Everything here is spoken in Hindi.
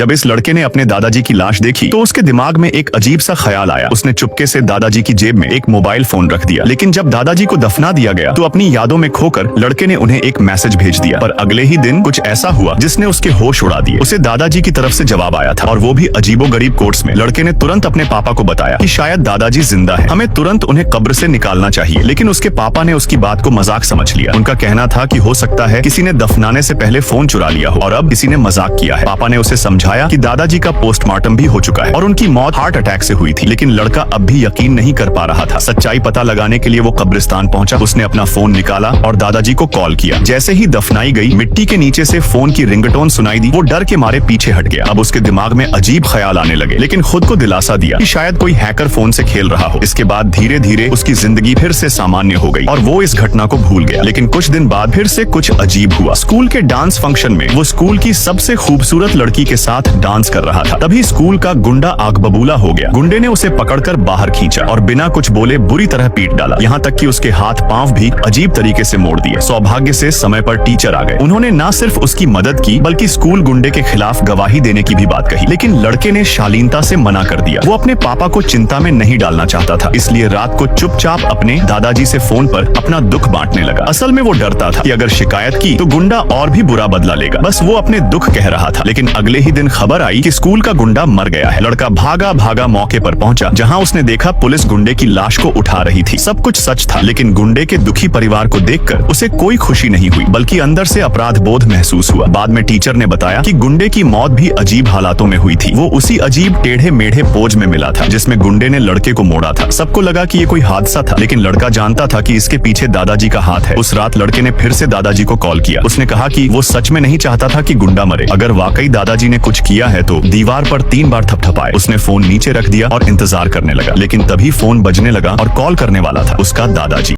जब इस लड़के ने अपने दादाजी की लाश देखी तो उसके दिमाग में एक अजीब सा ख्याल आया। उसने चुपके से दादाजी की जेब में एक मोबाइल फोन रख दिया। लेकिन जब दादाजी को दफना दिया गया तो अपनी यादों में खोकर लड़के ने उन्हें एक मैसेज भेज दिया। पर अगले ही दिन कुछ ऐसा हुआ जिसने उसके होश उड़ा दिए। उसे दादाजी की तरफ से जवाब आया था और वो भी अजीबोगरीब कोट्स में। लड़के ने तुरंत अपने पापा को बताया कि शायद दादाजी जिंदा है, हमें तुरंत उन्हें कब्र से निकालना चाहिए। लेकिन उसके पापा ने उसकी बात को मजाक समझ लिया। उनका कहना था कि हो सकता है किसी ने दफनाने से पहले फोन चुरा लिया हो और अब किसी ने मजाक किया है। पापा ने उसे समझाया कि दादाजी का पोस्टमार्टम भी हो चुका है और उनकी मौत हार्ट अटैक से हुई थी। लेकिन लड़का अब भी यकीन नहीं कर पा रहा था। सच्चाई पता लगाने के लिए वो कब्रिस्तान पहुंचा। उसने अपना फोन निकाला और दादाजी को कॉल किया। जैसे ही दफनाई गई मिट्टी के नीचे से फोन की रिंगटोन सुनाई दी। वो डर के मारे पीछे हट गया। अब उसके दिमाग में अजीब ख्याल आने लगे, लेकिन खुद को दिलासा दिया कि शायद कोई हैकर फोन से खेल रहा हो। इसके बाद धीरे धीरे उसकी जिंदगी फिर से सामान्य हो गई और वो इस घटना को भूल गया। लेकिन कुछ दिन बाद फिर से कुछ अजीब हुआ। स्कूल के डांस फंक्शन में वो स्कूल की सबसे खूबसूरत लड़की के साथ डांस कर रहा था। तभी स्कूल का गुंडा आग बबूला हो गया। गुंडे ने उसे पकड़कर बाहर खींचा और बिना कुछ बोले बुरी तरह पीट डाला। यहाँ तक कि उसके हाथ पांव भी अजीब तरीके से मोड़ दिए। सौभाग्य से समय पर टीचर आ गए। उन्होंने न सिर्फ उसकी मदद की बल्कि स्कूल गुंडे के खिलाफ गवाही देने की भी बात कही। लेकिन लड़के ने शालीनता से मना कर दिया। वो अपने पापा को चिंता में नहीं डालना चाहता था, इसलिए रात को चुपचाप अपने दादाजी से फोन पर अपना दुख बांटने लगा। असल में वो डरता था कि अगर शिकायत की तो गुंडा और भी बुरा बदला लेगा। बस वो अपने दुख कह रहा था। लेकिन अगले ही दिन खबर आई कि स्कूल का गुंडा मर गया है। लड़का भागा भागा मौके पर पहुंचा, जहां उसने देखा पुलिस गुंडे की लाश को उठा रही थी। सब कुछ सच था, लेकिन गुंडे के दुखी परिवार को देखकर उसे कोई खुशी नहीं हुई, बल्कि अंदर से अपराध बोध महसूस हुआ। बाद में टीचर ने बताया कि गुंडे की मौत भी अजीब हालातों में हुई थी। वो उसी अजीब टेढ़े मेढ़े पोज में मिला था जिसमें गुंडे ने लड़के को मोड़ा था। सबको लगा कि ये कोई हादसा था, लेकिन लड़का जानता था कि इसके पीछे दादाजी का हाथ है। उस रात लड़के ने फिर से दादाजी को कॉल किया। उसने कहा कि वो सच में नहीं चाहता था कि गुंडा मरे। अगर वाकई दादाजी ने कुछ किया है तो दीवार पर 3 बार थपथपाए। उसने फोन नीचे रख दिया और इंतजार करने लगा। लेकिन तभी फोन बजने लगा और कॉल करने वाला था उसका दादाजी।